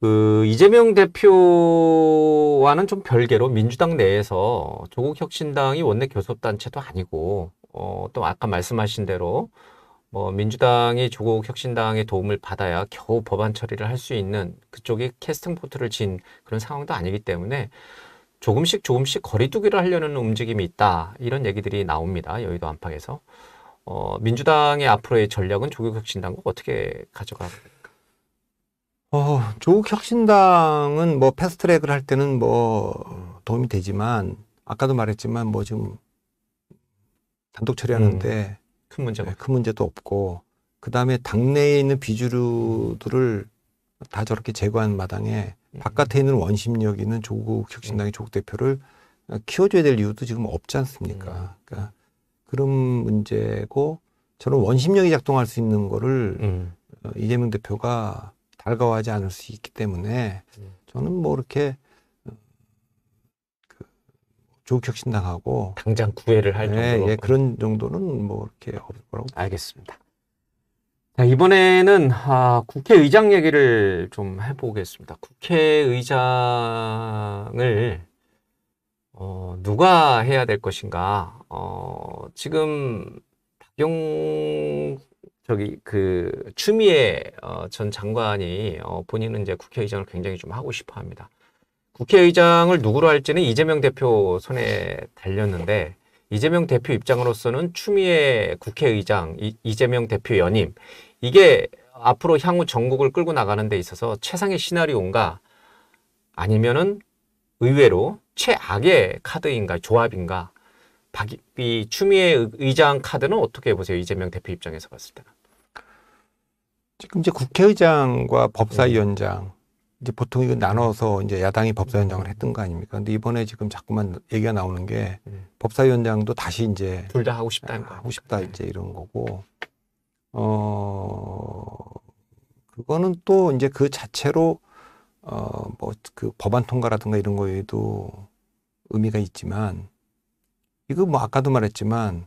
그 이재명 대표와는 좀 별개로 민주당 내에서 조국혁신당이 원내 교섭단체도 아니고 또 아까 말씀하신 대로 뭐 민주당이 조국혁신당의 도움을 받아야 겨우 법안 처리를 할 수 있는 그쪽이 캐스팅 보트를 진 그런 상황도 아니기 때문에 조금씩 거리두기를 하려는 움직임이 있다. 이런 얘기들이 나옵니다. 여의도 안팎에서. 민주당의 앞으로의 전략은 조국혁신당과 어떻게 가져가고 조국 혁신당은 뭐 패스트트랙을 할 때는 뭐 도움이 되지만 아까도 말했지만 뭐 지금 단독 처리하는데 큰 문제가 큰 문제도 없고 그다음에 당내에 있는 비주류들을 다 저렇게 제거한 마당에 바깥에 있는 원심력 있는 조국 혁신당의 조국 대표를 키워줘야 될 이유도 지금 없지 않습니까? 그러니까 그런 문제고 저는 원심력이 작동할 수 있는 거를 이재명 대표가 달가워하지 않을 수 있기 때문에 저는 뭐 이렇게 조국혁신당하고 당장 구애를 할 정도로 그런 정도는 뭐 이렇게 없을 거라고. 알겠습니다. 자, 이번에는 국회의장 얘기를 좀 해보겠습니다. 국회의장을 누가 해야 될 것인가? 지금 추미애 전 장관이 본인은 이제 국회의장을 굉장히 좀 하고 싶어 합니다. 국회의장을 누구로 할지는 이재명 대표 손에 달렸는데 이재명 대표 입장으로서는 추미애 국회의장, 이재명 대표 연임 이게 앞으로 향후 전국을 끌고 나가는 데 있어서 최상의 시나리오인가 아니면은 의외로 최악의 카드인가 조합인가 이 추미애 의장 카드는 어떻게 보세요? 이재명 대표 입장에서 봤을 때는. 지금 이제 국회의장과 법사위원장 이제 보통 이거 나눠서 이제 야당이 법사위원장을 했던 거 아닙니까? 근데 이번에 지금 자꾸만 얘기가 나오는 게 법사위원장도 다시 이제 둘 다 하고 싶다는 거. 하고 싶다 이제 이런 거고. 그거는 또 이제 그 자체로 뭐 그 법안 통과라든가 이런 거에도 의미가 있지만 이거 뭐 아까도 말했지만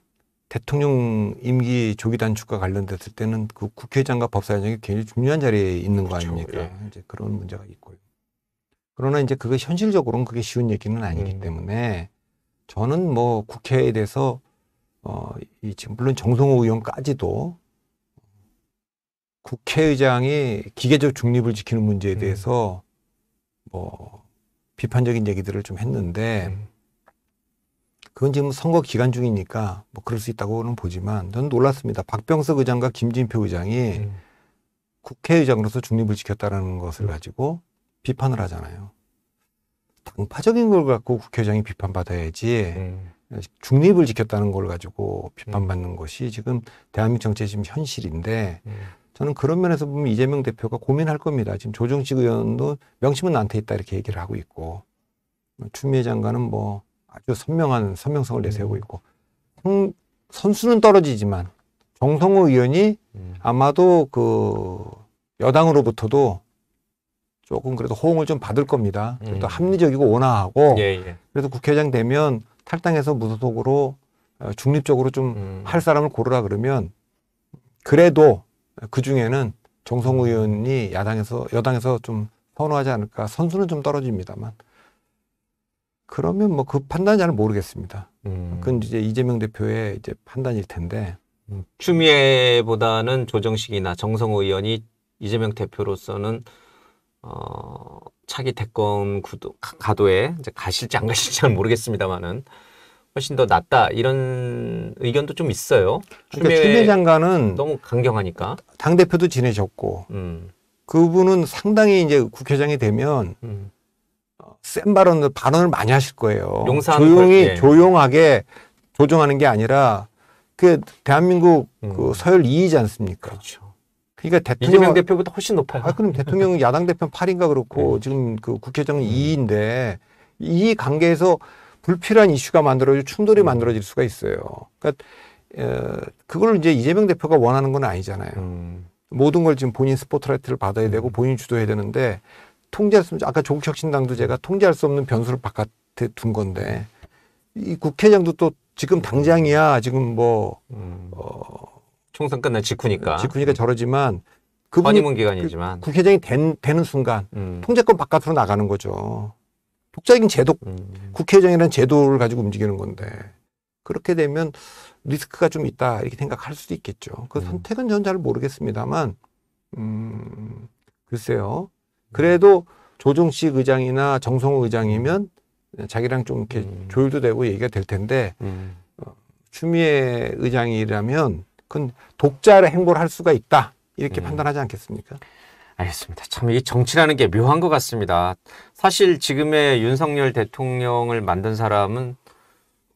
대통령 임기 조기 단축과 관련됐을 때는 그 국회의장과 법사위원장이 굉장히 중요한 자리에 있는 거 아닙니까? 예. 이제 그런 문제가 있고요. 그러나 이제 그게 현실적으로는 그게 쉬운 얘기는 아니기 때문에 저는 뭐 국회에 대해서 지금 물론 정성호 의원까지도 국회의장이 기계적 중립을 지키는 문제에 대해서 뭐 비판적인 얘기들을 좀 했는데 그건 지금 선거 기간 중이니까 뭐 그럴 수 있다고는 보지만 저는 놀랐습니다. 박병석 의장과 김진표 의장이 국회의장으로서 중립을 지켰다는 것을 가지고 비판을 하잖아요. 당파적인 걸 갖고 국회의장이 비판받아야지 중립을 지켰다는 걸 가지고 비판받는 것이 지금 대한민국 정치의 지금 현실인데 저는 그런 면에서 보면 이재명 대표가 고민할 겁니다. 지금 조정식 의원도 명심은 나한테 있다 이렇게 얘기를 하고 있고 추미애 장관은 뭐 아주 선명한 선명성을 내세우고 있고 선수는 떨어지지만 정성호 의원이 아마도 그 여당으로부터도 조금 그래도 호응을 좀 받을 겁니다. 또 합리적이고 온화하고 그래서 국회의장 되면 탈당해서 무소속으로 중립적으로 좀 할 사람을 고르라 그러면 그래도 그 중에는 정성호 의원이 여당에서 좀 선호하지 않을까. 선수는 좀 떨어집니다만. 그러면 뭐 그 판단은 잘 모르겠습니다. 그건 이제 이재명 대표의 이제 판단일 텐데. 추미애보다는 조정식이나 정성호 의원이 이재명 대표로서는 차기 대권 가도에 이제 가실지 안 가실지는 모르겠습니다만은 훨씬 더 낫다 이런 의견도 좀 있어요. 그러니까 추미애 장관은 너무 강경하니까 당 대표도 지내셨고 그분은 상당히 이제 국회의장이 되면 센 발언을 많이 하실 거예요. 조용하게 조정하는 게 아니라 그 대한민국 그 서열 2위지 않습니까? 그렇죠. 그러니까 이재명 대표보다 훨씬 높아요. 그럼 대통령은 야당 대표는 8인가 그렇고 지금 그 국회의장은 2위인데 이 관계에서 불필요한 이슈가 만들어지고 충돌이 만들어질 수가 있어요. 그러니까 그걸 이제 이재명 대표가 원하는 건 아니잖아요. 모든 걸 지금 본인 스포트라이트를 받아야 되고 본인이 주도해야 되는데 통제할 수 없는 아까 조국혁신당도 제가 통제할 수 없는 변수를 바깥에 둔 건데 이 국회의장도 또 지금 당장이야 지금 뭐 총선 끝난 직후니까 저러지만 그분이 허니문 기간이지만. 국회의장이 되는 순간 통제권 바깥으로 나가는 거죠. 독자적인 제도, 국회의장이라는 제도를 가지고 움직이는 건데 그렇게 되면 리스크가 좀 있다 이렇게 생각할 수도 있겠죠. 그 선택은 저는 잘 모르겠습니다만 글쎄요. 그래도 조정식 의장이나 정성호 의장이면 자기랑 좀 이렇게 조율도 되고 얘기가 될 텐데 추미애 의장이라면 그건 독자의 행보를 할 수가 있다 이렇게 판단하지 않겠습니까? 알겠습니다. 참 이 정치라는 게 묘한 것 같습니다. 사실 지금의 윤석열 대통령을 만든 사람은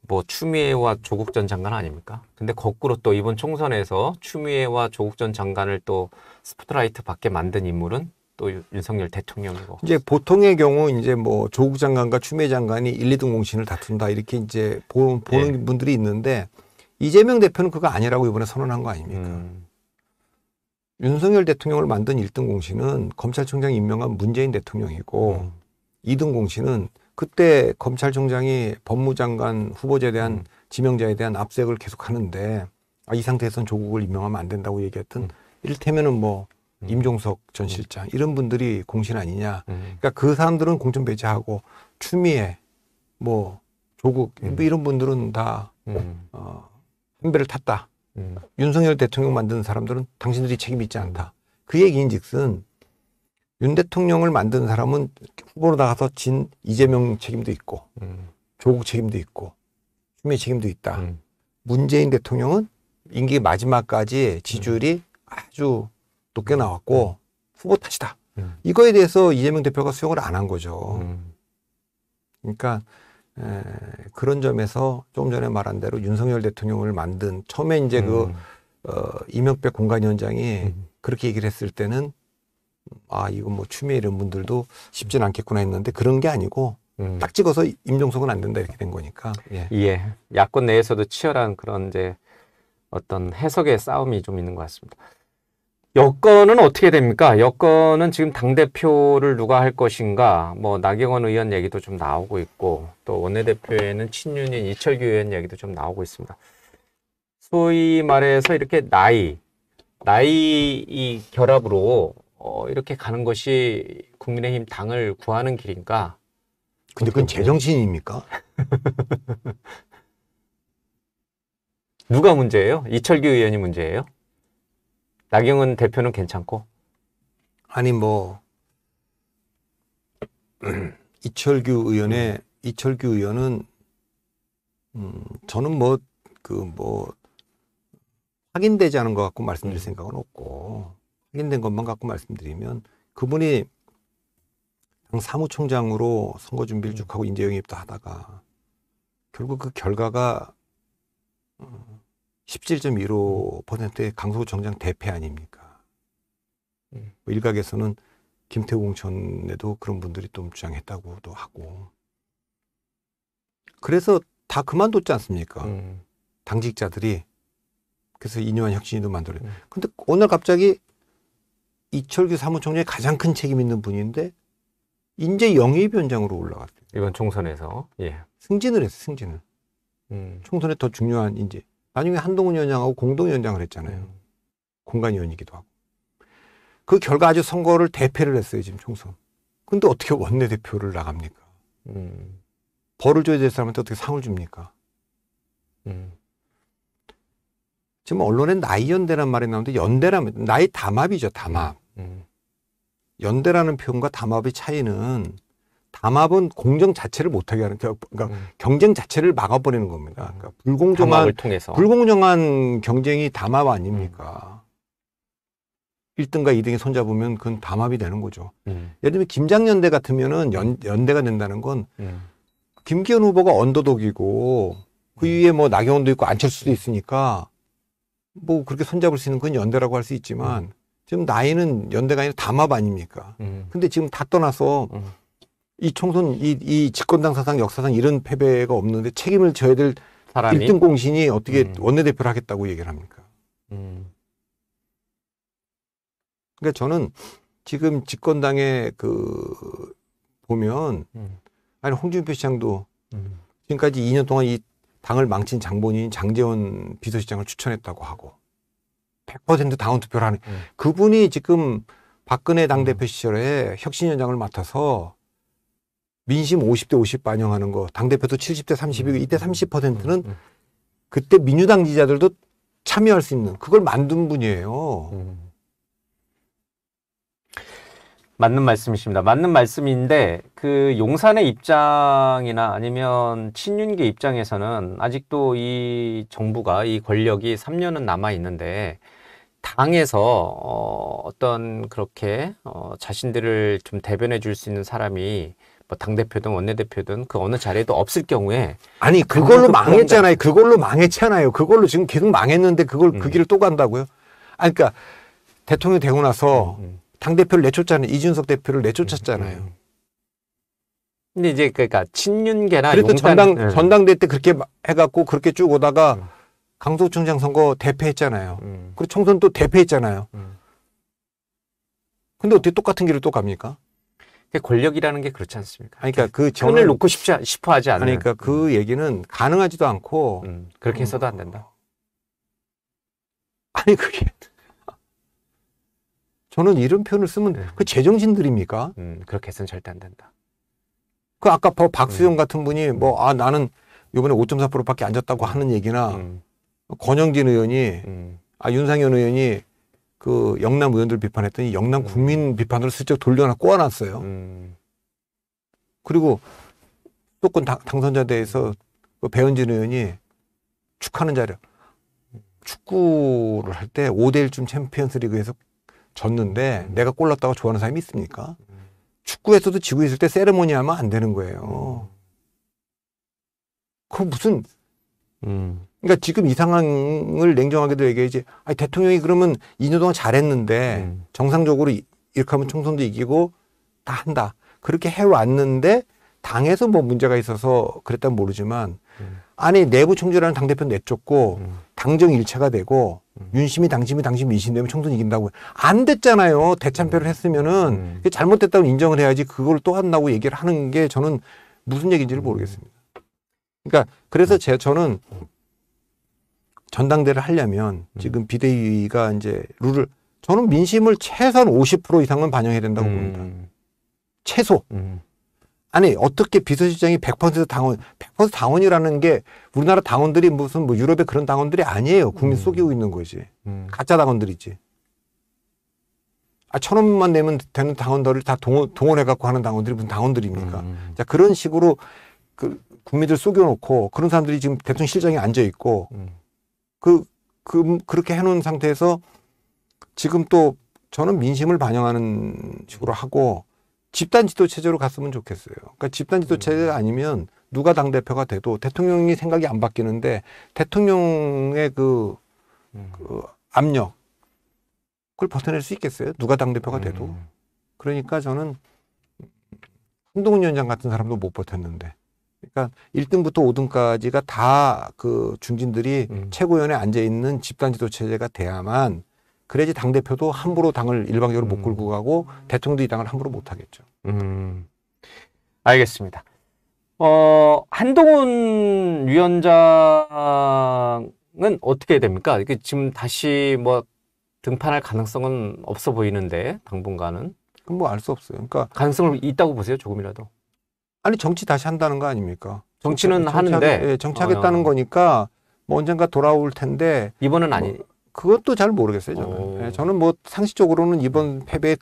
뭐 추미애와 조국 전 장관 아닙니까? 근데 거꾸로 또 이번 총선에서 추미애와 조국 전 장관을 또 스포트라이트 받게 만든 인물은 또 윤석열 대통령이고. 이제 보통의 경우 이제 뭐 조국 장관과 추미애 장관이 1, 2등 공신을 다툰다 이렇게 이제 보는 분들이 있는데 이재명 대표는 그거 아니라고 이번에 선언한 거 아닙니까? 윤석열 대통령을 만든 1등 공신은 검찰총장 임명한 문재인 대통령이고 2등 공신은 그때 검찰총장이 법무장관 후보자에 대한 지명자에 대한 압색을 계속 하는데 이 상태에서는 조국을 임명하면 안 된다고 얘기했던 이를테면은 뭐 임종석 전 실장 이런 분들이 공신 아니냐. 그러니까 그 사람들은 공천 배제하고 추미애 뭐 조국 뭐 이런 분들은 다 선배를 탔다. 윤석열 대통령 만든 사람들은 당신들이 책임 있지 않다. 그 얘기인즉슨 윤 대통령을 만든 사람은 후보로 나가서 진 이재명 책임도 있고 조국 책임도 있고 추미애 책임도 있다. 문재인 대통령은 임기 마지막까지 지지율이 아주 높게 나왔고 후보 탓이다. 이거에 대해서 이재명 대표가 수용을 안 한 거죠. 그러니까 그런 점에서 조금 전에 말한 대로 윤석열 대통령을 만든 처음에 이제 이명박 공관위원장이 그렇게 얘기를 했을 때는 이거 뭐 추미애 이런 분들도 쉽진 않겠구나 했는데 그런 게 아니고 딱 찍어서 임종석은 안 된다 이렇게 된 거니까. 예. 야권 내에서도 치열한 그런 이제 어떤 해석의 싸움이 좀 있는 것 같습니다. 여권은 어떻게 됩니까? 여권은 지금 당대표를 누가 할 것인가, 뭐, 나경원 의원 얘기도 좀 나오고 있고, 또 원내대표에는 친윤인 이철규 의원 얘기도 좀 나오고 있습니다. 소위 말해서 이렇게 나이 이 결합으로, 이렇게 가는 것이 국민의힘 당을 구하는 길인가? 근데 그건 제정신입니까? 누가 문제예요? 이철규 의원이 문제예요? 나경원 대표는 괜찮고? 아니 뭐 이철규 의원은 저는 확인되지 않은 것 갖고 말씀드릴 생각은 없고 확인된 것만 갖고 말씀드리면 그분이 당 사무총장으로 선거 준비를 쭉 하고 인재영입도 하다가 결국 그 결과가 17.15%의 강서구청장 대패 아닙니까? 일각에서는 김태우 공천에도 그런 분들이 또 주장했다고도 하고 그래서 다 그만뒀지 않습니까? 당직자들이. 그래서 이뇨한 혁신위도 만들어요. 근데 오늘 갑자기 이철규 사무총장의 가장 큰 책임 있는 분인데 인재 영입위원장으로 올라갔어요. 이번 총선에서. 예. 승진을 했어요. 승진을. 총선에 더 중요한 인재. 나중에 한동훈 위원장하고 공동위원장을 했잖아요. 공관위원이기도 하고. 그 결과 아주 선거를 대패를 했어요. 지금 총선. 근데 어떻게 원내대표를 나갑니까? 벌을 줘야 될 사람한테 어떻게 상을 줍니까? 지금 언론에 나이연대란 말이 나오는데 연대라면 나이 담합이죠. 담합. 연대라는 표현과 담합의 차이는 담합은 공정 자체를 못하게 하는 그러니까 경쟁 자체를 막아버리는 겁니다. 그러니까 불공정한 경쟁이 담합 아닙니까? 1등과 2등이 손잡으면 그건 담합이 되는 거죠. 예를 들면 김장연대 같으면은 연대가 된다는 건 김기현 후보가 언더독이고 그 위에 뭐 나경원도 있고 안철수도 있으니까 뭐 그렇게 손잡을 수 있는 건 연대라고 할 수 있지만 지금 나이는 연대가 아니라 담합 아닙니까? 근데 지금 다 떠나서 이 총선, 이 집권당 사상, 역사상 이런 패배가 없는데 책임을 져야 될 사람이? 1등 공신이 어떻게 원내대표를 하겠다고 얘기를 합니까? 그러니까 저는 지금 집권당에 보면, 아니, 홍준표 시장도 지금까지 2년 동안 이 당을 망친 장본인 장제원 비서실장을 추천했다고 하고, 100% 당원 투표를 하는 그분이 지금 박근혜 당대표 시절에 혁신위원장을 맡아서 민심 50대 50 반영하는 거 당대표도 70대 30이고 이때 30%는 그때 민주당 지지자들도 참여할 수 있는 그걸 만든 분이에요. 맞는 말씀이십니다. 맞는 말씀인데 그 용산의 입장이나 아니면 친윤계 입장에서는 아직도 이 정부가 이 권력이 3년은 남아 있는데 당에서 어떤 그렇게 자신들을 좀 대변해 줄 수 있는 사람이 뭐 당대표든 원내대표든 그 어느 자리에도 없을 경우에 아니 그걸로 망했잖아요. 그걸로 망했잖아요. 그걸로 지금 계속 망했는데 그걸 그 길을 또 간다고요? 아니 그러니까 대통령 되고 나서 당대표를 내쫓잖아요. 이준석 대표를 내쫓았잖아요. 근데 이제 그러니까 친윤계나 그래도 용산 전당대회 때 그렇게 해갖고 그렇게 쭉 오다가 강서구청장 선거 대패했잖아요. 그리고 총선 또 대패했잖아요. 근데 어떻게 똑같은 길을 또 갑니까? 권력이라는 게 그렇지 않습니까? 아니, 그러니까 그 편을 놓고 싶어 하지 않는. 그러니까 그 얘기는 가능하지도 않고 그렇게 해서도 안 된다. 아니 그게 저는 이런 표현을 쓰면 그 제정신들입니까? 그렇게 해서는 절대 안 된다. 그 아까 박수영 같은 분이 뭐 나는 이번에 5.4%밖에 안 졌다고 하는 얘기나 권영진 의원이 윤상현 의원이 그 영남 의원들 비판했더니 영남 국민 비판으로 슬쩍 돌려놔 꼬아놨어요. 그리고 수도권 당선자 대회에서 그 배현진 의원이 축하하는 자료 축구를 할 때 5대1쯤 챔피언스 리그에서 졌는데 내가 골 넣었다고 좋아하는 사람이 있습니까? 축구에서도 지고 있을 때 세레모니 하면 안 되는 거예요. 그 무슨 그러니까 지금 이 상황을 냉정하게도 얘기해야지. 아니, 대통령이 그러면 2년 동안 잘했는데 정상적으로 이렇게 하면 총선도 이기고 다 한다. 그렇게 해왔는데 당에서 뭐 문제가 있어서 그랬다면 모르지만 안에 내부 총질하는 당대표는 내쫓고 당정 일체가 되고 윤심이 당심이 당심 민심되면 총선 이긴다고 안 됐잖아요. 대참패를 했으면은 잘못됐다고 인정을 해야지 그걸 또 한다고 얘기를 하는 게 저는 무슨 얘기인지를 모르겠습니다. 그러니까 그래서 저는 전당대를 하려면 지금 비대위가 이제 룰을 저는 민심을 최소한 50% 이상은 반영해야 된다고 봅니다. 최소. 아니 어떻게 비서실장이 100% 당원, 100% 당원이라는 게 우리나라 당원들이 무슨 뭐 유럽의 그런 당원들이 아니에요. 국민 속이고 있는 거지. 가짜 당원들이지. 1,000원만 내면 되는 당원들을 다 동원해갖고 하는 당원들이 무슨 당원들입니까? 자 그런 식으로 그 국민들 속여놓고 그런 사람들이 지금 대통령 실장에 앉아 있고 그렇게 해놓은 상태에서 지금 또 저는 민심을 반영하는 식으로 하고 집단 지도 체제로 갔으면 좋겠어요. 그러니까 집단 지도 체제가 아니면 누가 당대표가 돼도 대통령이 생각이 안 바뀌는데 대통령의 그 압력 그걸 버텨낼 수 있겠어요? 누가 당대표가 돼도. 그러니까 저는 한동훈 위원장 같은 사람도 못 버텼는데 그러니까 1등부터 5등까지가 다 그 중진들이 최고위원회에 앉아있는 집단 지도 체제가 돼야만 그래야지 당대표도 함부로 당을 일방적으로 못 끌고 가고 대통령도 이 당을 함부로 못 하겠죠. 알겠습니다. 한동훈 위원장은 어떻게 됩니까? 이게 지금 다시 뭐 등판할 가능성은 없어 보이는데 당분간은. 그럼 뭐 알 수 없어요. 그러니까 가능성을 있다고 보세요, 조금이라도. 아니 정치 다시 한다는 거 아닙니까? 정치는 하는데 예, 정치하겠다는 거니까 뭐 언젠가 돌아올 텐데 이번은 아니. 그것도 잘 모르겠어요. 저는. 예, 저는 뭐 상식적으로는 이번 패배에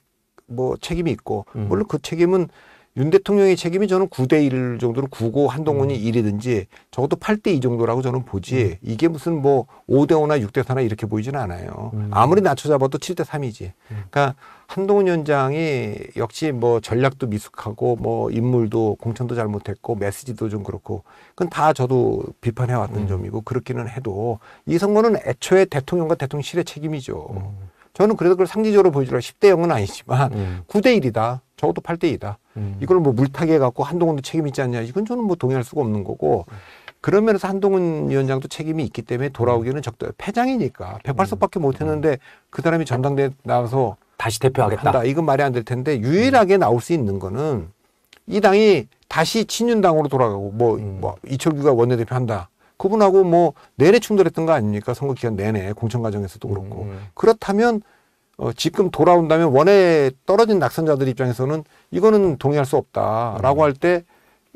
뭐 책임이 있고 물론 그 책임은 윤 대통령의 책임이 저는 9대1 정도로 9고 한동훈이 1이든지 적어도 8대2 정도라고 저는 보지 이게 무슨 뭐 5대5나 6대4나 이렇게 보이지는 않아요. 아무리 낮춰 잡아도 7대3이지. 그러니까 한동훈 위원장이 역시 뭐 전략도 미숙하고 뭐 인물도 공천도 잘못했고 메시지도 좀 그렇고 그건 다 저도 비판해왔던 점이고 그렇기는 해도 이 선거는 애초에 대통령과 대통령실의 책임이죠. 저는 그래도 그걸 상징적으로 보여주려고 10대 0은 아니지만 9대 1이다. 적어도 8대 2다. 이걸 뭐 물타기 해갖고 한동훈도 책임 있지 않냐. 이건 저는 뭐 동의할 수가 없는 거고 그런 면에서 한동훈 위원장도 책임이 있기 때문에 돌아오기는 패장이니까 108석밖에 못했는데 그 사람이 전당대회 나와서 다시 대표하겠다. 한다. 이건 말이 안 될 텐데 유일하게 나올 수 있는 거는 이 당이 다시 친윤당으로 돌아가고 뭐 이철규가 원내대표 한다. 그분하고 뭐 내내 충돌했던 거 아닙니까? 선거 기간 내내 공천 과정에서도 그렇고. 그렇다면 지금 돌아온다면 원에 떨어진 낙선자들 입장에서는 이거는 동의할 수 없다라고 할 때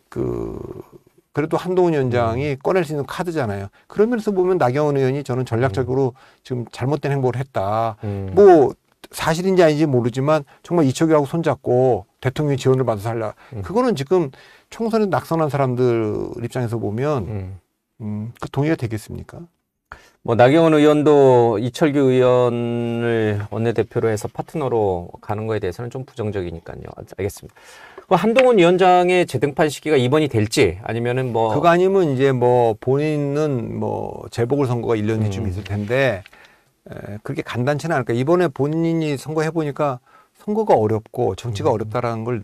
그래도 한동훈 위원장이 꺼낼 수 있는 카드잖아요. 그런 면에서 보면 나경원 의원이 저는 전략적으로 지금 잘못된 행보를 했다. 뭐 사실인지 아닌지 모르지만 정말 이철규하고 손잡고 대통령의 지원을 받아서 하려. 그거는 지금 총선에 낙선한 사람들 입장에서 보면 그 동의가 되겠습니까? 뭐 나경원 의원도 이철규 의원을 원내대표로 해서 파트너로 가는 거에 대해서는 좀 부정적이니까요. 알겠습니다. 한동훈 위원장의 재등판 시기가 이번이 될지 아니면은 뭐 그거 아니면 이제 뭐 본인은 뭐 재보궐선거가 1년 뒤쯤 있을 텐데 그렇게 간단치는 않을까. 이번에 본인이 선거해 보니까 선거가 어렵고 정치가 어렵다라는 걸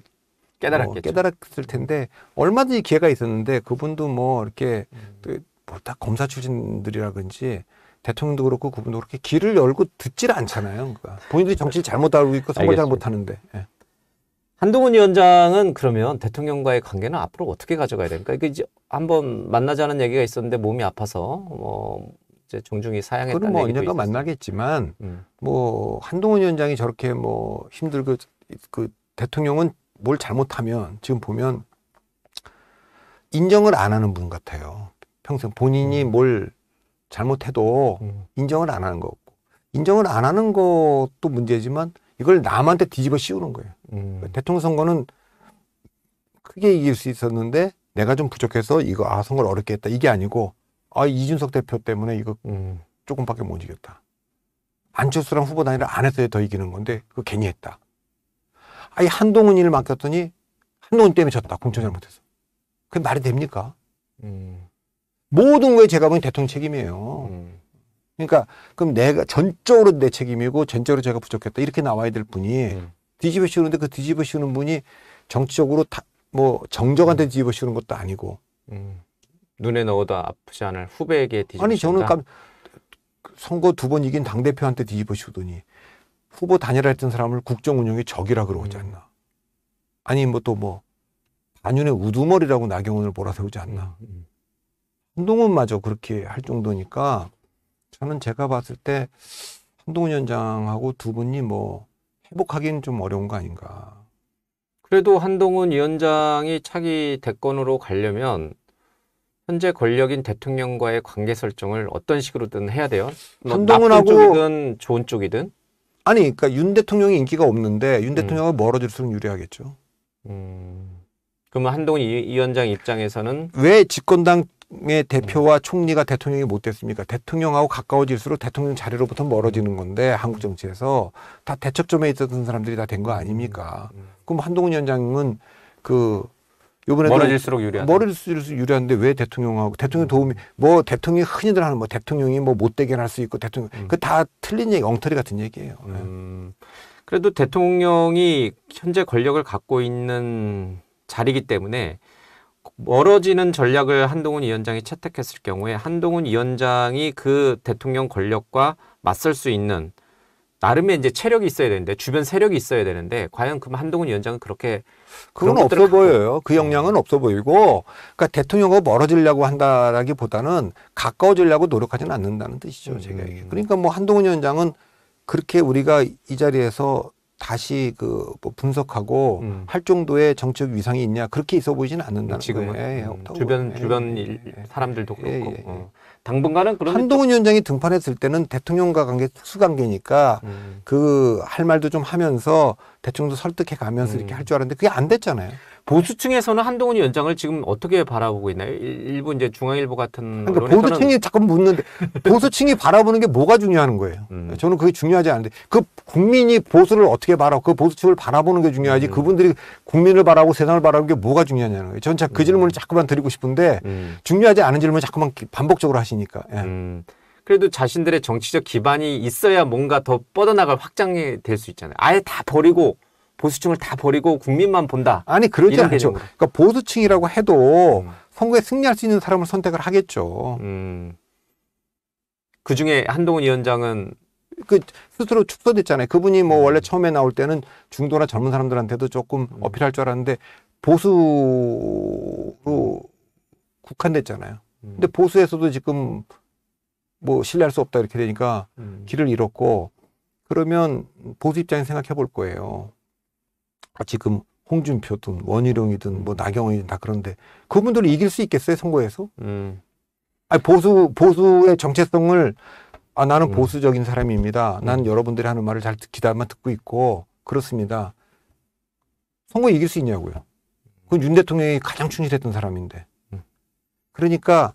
깨달았겠죠. 깨달았을 텐데 얼마든지 기회가 있었는데 그분도 뭐 이렇게 뭐 다 검사 출신들이라 그런지 대통령도 그렇고 그분도 그렇게 귀를 열고 듣질 않잖아요. 그러니까 본인들이 정치를 잘못 알고 있고 선거 잘 못하는데. 예. 한동훈 위원장은 그러면 대통령과의 관계는 앞으로 어떻게 가져가야 됩니까? 이제 한번 만나자는 얘기가 있었는데 몸이 아파서 뭐 이제 정중히 사양했다는 그럼 뭐 얘기도 언젠가 있었어요. 만나겠지만 뭐 한동훈 위원장이 저렇게 뭐 힘들고 그 대통령은 뭘 잘못하면 지금 보면 인정을 안 하는 분 같아요. 평생 본인이 뭘 잘못해도 인정을 안 하는 거고 인정을 안 하는 것도 문제지만 이걸 남한테 뒤집어 씌우는 거예요. 대통령 선거는 크게 이길 수 있었는데 내가 좀 부족해서 이거 선거를 어렵게 했다 이게 아니고 이준석 대표 때문에 이거 조금밖에 못 이겼다. 안철수랑 후보 단일화 안 했어야 더 이기는 건데 그거 괜히 했다. 한동훈이를 맡겼더니 한동훈 때문에 졌다. 공천 잘못해서. 그게 말이 됩니까? 모든 거에 제가 보기엔 대통령 책임이에요. 그러니까 그럼 내가 전적으로 내 책임이고 전적으로 제가 부족했다. 이렇게 나와야 될 분이 뒤집어 씌우는데 그 뒤집어 씌우는 분이 정치적으로 뭐 정적한테 뒤집어 씌우는 것도 아니고. 눈에 넣어도 아프지 않을 후배에게 뒤집어 아니 씌운다? 저는 선거 2번 이긴 당대표한테 뒤집어 씌우더니 후보 단일화했던 사람을 국정 운영의 적이라 그러지 않나. 아니 뭐 또 뭐 반윤의 우두머리라고 나경원을 몰아세우지 않나. 한동훈마저 그렇게 할 정도니까 저는 제가 봤을 때 한동훈 위원장하고 두 분이 뭐 회복하기는 좀 어려운 거 아닌가. 그래도 한동훈 위원장이 차기 대권으로 가려면 현재 권력인 대통령과의 관계 설정을 어떤 식으로든 해야 돼요. 뭐 나쁜 한동훈하고 쪽이든 좋은 쪽이든. 아니 그러니까 윤 대통령이 인기가 없는데 윤 대통령하고 멀어질수록 유리하겠죠. 그러면 한동훈 위원장 입장에서는 왜 집권당의 대표와 총리가 대통령이 못 됐습니까? 대통령하고 가까워질수록 대통령 자리로부터 멀어지는 건데 한국 정치에서 다 대척점에 있었던 사람들이 다 된 거 아닙니까? 그럼 한동훈 위원장은 요번에도 멀어질수록 유리하다. 멀어질수록 유리한데 왜 대통령하고 대통령 도움이 뭐 대통령이 흔히들 하는 뭐 대통령이 뭐 못되게 할 수 있고 대통령 그 다 틀린 얘기 엉터리 같은 얘기예요. 그래도 대통령이 현재 권력을 갖고 있는 자리이기 때문에 멀어지는 전략을 한동훈 위원장이 채택했을 경우에 한동훈 위원장이 그 대통령 권력과 맞설 수 있는 나름의 이제 체력이 있어야 되는데 주변 세력이 있어야 되는데 과연 그럼 한동훈 위원장은 그렇게 그건 없어 보여요. 그 역량은 없어 보이고 그러니까 대통령과 멀어지려고 한다라기보다는 가까워지려고 노력하지는 않는다는 뜻이죠. 제가 얘기해. 그러니까 뭐 한동훈 위원장은 그렇게 우리가 이 자리에서 다시 뭐 분석하고 할 정도의 정치적 위상이 있냐 그렇게 있어 보이지는 않는다는 지금은 거예요. 주변 사람들도 그렇고 당분간은 그런 한동훈 위원장이 등판했을 때는 대통령과 관계 특수관계니까 그 할 말도 좀 하면서 대통령도 설득해 가면서 이렇게 할 줄 알았는데 그게 안 됐잖아요. 보수층에서는 한동훈 위원장을 지금 어떻게 바라보고 있나요? 일부 이제 중앙일보 같은 그러니까 언론에서는 보수층이 자꾸 묻는데 보수층이 바라보는 게 뭐가 중요한 거예요. 저는 그게 중요하지 않은데 그 국민이 보수를 어떻게 바라고 그 보수층을 바라보는 게 중요하지 그분들이 국민을 바라고 세상을 바라보는 게 뭐가 중요하냐는 거예요. 저는 그 질문을 자꾸만 드리고 싶은데 중요하지 않은 질문을 자꾸만 반복적으로 하시니까. 예. 그래도 자신들의 정치적 기반이 있어야 뭔가 더 뻗어나갈 확장이 될 수 있잖아요. 아예 다 버리고 보수층을 다 버리고 국민만 본다. 아니 그러지 이런 않죠. 개념으로. 그러니까 보수층이라고 해도 선거에 승리할 수 있는 사람을 선택을 하겠죠. 그중에 한동훈 위원장은 그 스스로 축소됐잖아요. 그분이 뭐 원래 처음에 나올 때는 중도나 젊은 사람들한테도 조금 어필할 줄 알았는데 보수로 국한됐잖아요. 근데 보수에서도 지금 뭐 신뢰할 수 없다 이렇게 되니까 길을 잃었고, 그러면 보수 입장에서 생각해 볼 거예요. 지금 홍준표든 원희룡이든 뭐 나경원이든 다 그런데 그분들을 이길 수 있겠어요, 선거에서? 아니, 보수의 정체성을 나는 보수적인 사람입니다. 나는 여러분들이 하는 말을 잘 귀담아 듣고 있고 그렇습니다. 선거 이길 수 있냐고요. 그건 윤 대통령이 가장 충실했던 사람인데. 그러니까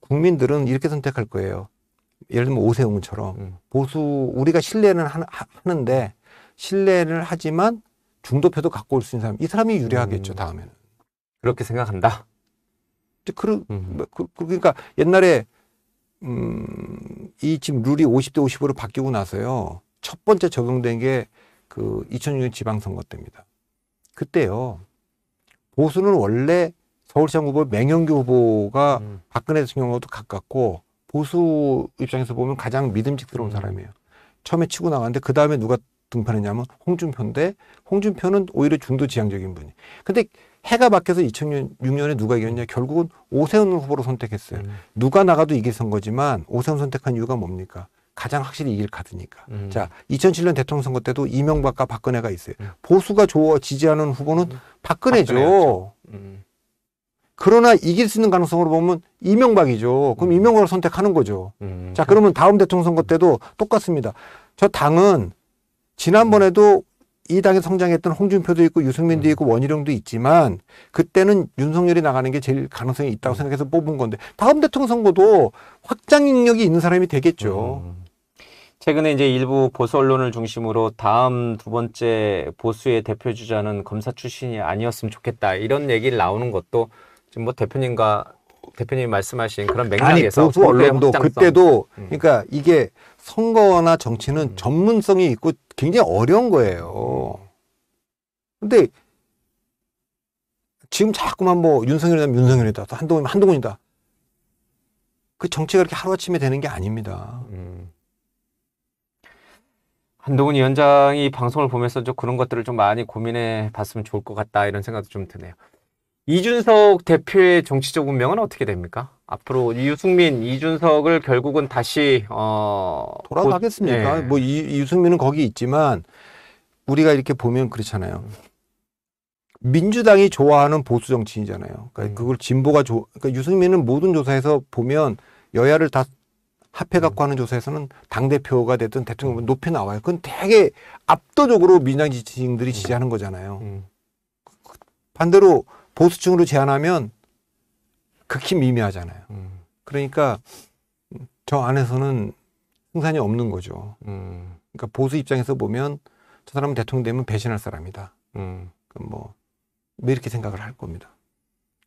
국민들은 이렇게 선택할 거예요. 예를 들면 오세훈처럼 보수 우리가 신뢰는 하는데 신뢰를 하지만 중도표도 갖고 올 수 있는 사람, 이 사람이 유리하겠죠. 다음에는. 그렇게 생각한다. 그러니까 옛날에 이 지금 룰이 50대 50으로 바뀌고 나서요. 첫 번째 적용된 게 그 2006년 지방선거 때입니다. 그때요. 보수는 원래 서울시장 후보 맹영규 후보가 박근혜 대통령하고도 가깝고 보수 입장에서 보면 가장 믿음직스러운 사람이에요. 처음에 치고 나갔는데 그 다음에 누가 등판했냐면 홍준표인데 홍준표는 오히려 중도 지향적인 분이. 근데 해가 바뀌어서 2006년에 누가 이겼냐? 결국은 오세훈 후보로 선택했어요. 누가 나가도 이길 선거지만 오세훈 선택한 이유가 뭡니까? 가장 확실히 이길 카드니까. 자, 2007년 대통령 선거 때도 이명박과 박근혜가 있어요. 보수가 지지하는 후보는 박근혜죠. 그러나 이길 수 있는 가능성으로 보면 이명박이죠. 그럼 이명박을 선택하는 거죠. 자, 그러면 다음 대통령 선거 때도 똑같습니다. 저 당은 지난번에도 이 당에 성장했던 홍준표도 있고 유승민도 있고 원희룡도 있지만 그때는 윤석열이 나가는 게 제일 가능성이 있다고 생각해서 뽑은 건데 다음 대통령 선거도 확장 능력이 있는 사람이 되겠죠. 최근에 이제 일부 보수 언론을 중심으로 다음 두 번째 보수의 대표 주자는 검사 출신이 아니었으면 좋겠다 이런 얘기를 나오는 것도 지금 뭐 대표님이 말씀하신 그런 맥락에서 보수 언론도 그때도 그러니까 이게 선거나 정치는 전문성이 있고 굉장히 어려운 거예요. 근데 지금 자꾸만 뭐 윤석열이다 윤석열이다 또 한동훈이다. 그 정치가 그렇게 하루아침에 되는 게 아닙니다. 한동훈 위원장이 방송을 보면서 좀 그런 것들을 좀 많이 고민해 봤으면 좋을 것 같다 이런 생각도 좀 드네요. 이준석 대표의 정치적 운명은 어떻게 됩니까? 앞으로 유승민, 이준석을 결국은 다시 돌아가겠습니까? 네. 뭐 유승민은 거기 있지만 우리가 이렇게 보면 그렇잖아요. 민주당이 좋아하는 보수 정치인이잖아요. 그러니까 그걸 진보가 그러니까 유승민은 모든 조사에서 보면 여야를 다 합해 갖고 하는 조사에서는 당 대표가 됐든 대통령 높이 나와요. 그건 되게 압도적으로 민주당 지지층들이 지지하는 거잖아요. 반대로 보수층으로 제안하면 극히 미미하잖아요. 그러니까 저 안에서는 승산이 없는 거죠. 그러니까 보수 입장에서 보면 저 사람은 대통령 되면 배신할 사람이다. 뭐 이렇게 생각을 할 겁니다.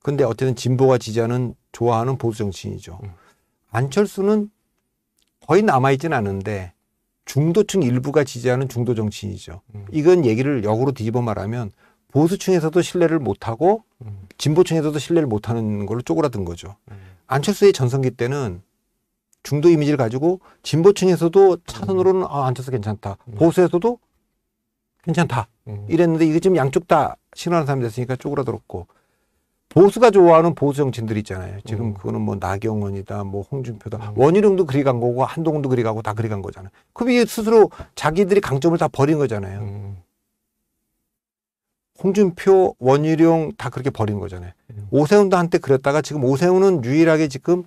근데 어쨌든 진보가 지지하는 좋아하는 보수 정치인이죠. 안철수는 거의 남아있진 않은데 중도층 일부가 지지하는 중도 정치인이죠. 이건 얘기를 역으로 뒤집어 말하면 보수층에서도 신뢰를 못하고 진보층에서도 신뢰를 못하는 걸로 쪼그라든 거죠. 안철수의 전성기 때는 중도 이미지를 가지고 진보층에서도 차선으로는 안철수 괜찮다. 보수에서도 괜찮다. 이랬는데 이게 지금 양쪽 다 싫어하는 사람이 됐으니까 쪼그라들었고 보수가 좋아하는 보수 정치인들 있잖아요. 지금 그거는 뭐 나경원이다, 뭐 홍준표다, 원희룡도 그리 간 거고 한동훈도 그리 가고 다 그리 간 거잖아요. 그럼 이게 스스로 자기들이 강점을 다 버린 거잖아요. 홍준표, 원희룡 다 그렇게 버린 거잖아요. 오세훈도 한때 그랬다가 지금 오세훈은 유일하게 지금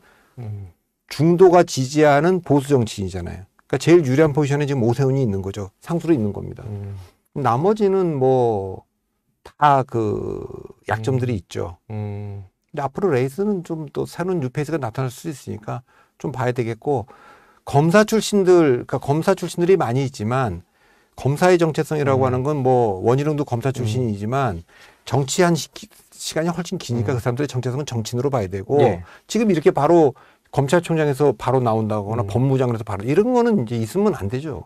중도가 지지하는 보수 정치인이잖아요. 그러니까 제일 유리한 포지션에 지금 오세훈이 있는 거죠. 상수로 있는 겁니다. 나머지는 뭐 다 그 약점들이 있죠. 근데 앞으로 레이스는 좀 또 새로운 뉴페이스가 나타날 수 있으니까 좀 봐야 되겠고 검사 출신들이 많이 있지만 검사의 정체성이라고 하는 건 뭐 원희룡도 검사 출신이지만 정치한 시간이 훨씬 기니까 그 사람들의 정체성은 정치인으로 봐야 되고 지금 이렇게 바로 검찰총장에서 바로 나온다거나 법무장관에서 바로 이런 거는 이제 있으면 안 되죠.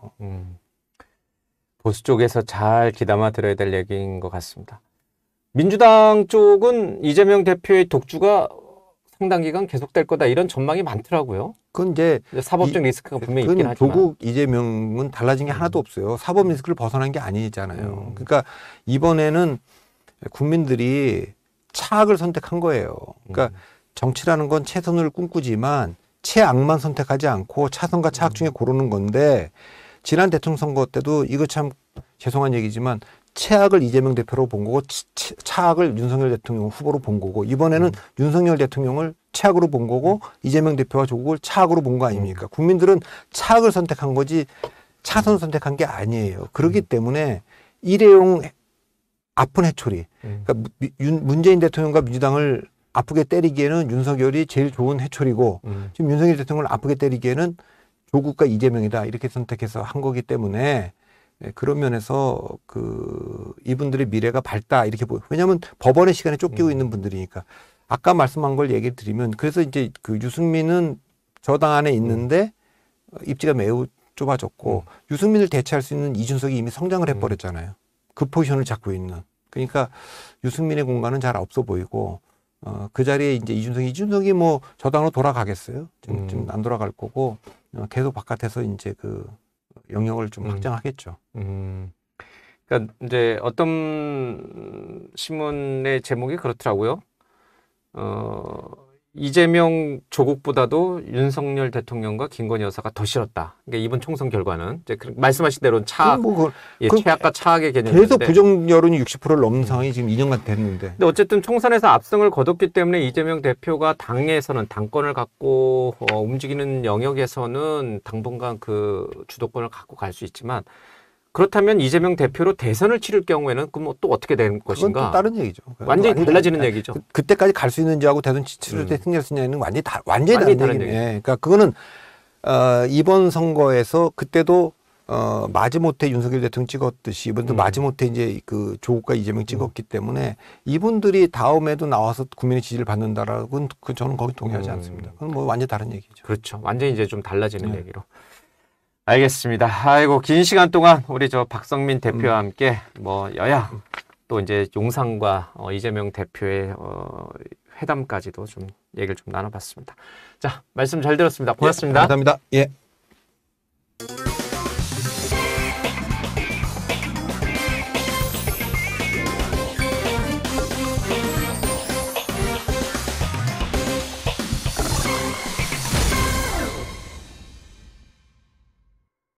보수 쪽에서 잘 귀담아 들어야 될 얘기인 것 같습니다. 민주당 쪽은 이재명 대표의 독주가 상당 기간 계속될 거다 이런 전망이 많더라고요. 그건 이제 사법적 리스크가 분명히 있긴 하지만. 조국 이재명은 달라진 게 하나도 없어요. 사법 리스크를 벗어난 게 아니잖아요. 그러니까 이번에는 국민들이 차악을 선택한 거예요. 그러니까 정치라는 건 최선을 꿈꾸지만 최악만 선택하지 않고 차선과 차악 중에 고르는 건데 지난 대통령 선거 때도 이거 참 죄송한 얘기지만 최악을 이재명 대표로 본 거고 차악을 윤석열 대통령 후보로 본 거고 이번에는 윤석열 대통령을 최악으로 본 거고 이재명 대표와 조국을 차악으로 본 거 아닙니까? 국민들은 차악을 선택한 거지 차선을 선택한 게 아니에요. 그렇기 때문에 일회용 아픈 해초리. 그러니까 문재인 대통령과 민주당을 아프게 때리기에는 윤석열이 제일 좋은 해초리고 지금 윤석열 대통령을 아프게 때리기에는 조국과 이재명이다 이렇게 선택해서 한 거기 때문에 그런 면에서 이분들의 미래가 밝다 이렇게 왜냐하면 법원의 시간에 쫓기고 있는 분들이니까 아까 말씀한 걸 얘기 드리면 그래서 이제 유승민은 저당 안에 있는데 입지가 매우 좁아졌고 유승민을 대체할 수 있는 이준석이 이미 성장을 해버렸잖아요. 그 포지션을 잡고 있는. 그러니까 유승민의 공간은 잘 없어 보이고 그 자리에 이제 이준석이 뭐 저당으로 돌아가겠어요. 지금 안 돌아갈 거고 계속 바깥에서 이제 영역을 좀 확장하겠죠. 그러니까 이제 어떤 신문의 제목이 그렇더라고요. 이재명 조국보다도 윤석열 대통령과 김건희 여사가 더 싫었다. 그러니까 이번 총선 결과는 이제 말씀하신 대로 차악, 최악과 차악의 개념인데 계속 부정 여론이 60%를 넘는 상황이 지금 2년간 됐는데. 근데 어쨌든 총선에서 압승을 거뒀기 때문에 이재명 대표가 당에서는 당권을 갖고 움직이는 영역에서는 당분간 주도권을 갖고 갈 수 있지만. 그렇다면 이재명 대표로 대선을 치를 경우에는 그럼 또 어떻게 되는 것인가? 그건 또 다른 얘기죠. 완전히 달라지는 얘기죠. 그때까지 갈 수 있는지하고 대선 치를 때 승리할 수 있냐는 완전히 다른 얘기네. 그러니까 그거는 이번 선거에서 그때도 마지못해 윤석열 대통령 찍었듯이 이번도 마지못해 이제 조국과 이재명 찍었기 때문에 이분들이 다음에도 나와서 국민의 지지를 받는다라고는 저는 거기 동의하지 않습니다. 그건 뭐 완전히 다른 얘기죠. 그렇죠. 완전히 이제 좀 달라지는 얘기로. 알겠습니다. 아이고 긴 시간 동안 우리 박성민 대표와 함께 뭐 여야 또 이제 용산과 이재명 대표의 회담까지도 좀 얘기를 좀 나눠봤습니다. 자, 말씀 잘 들었습니다. 고맙습니다. 감사합니다. 예.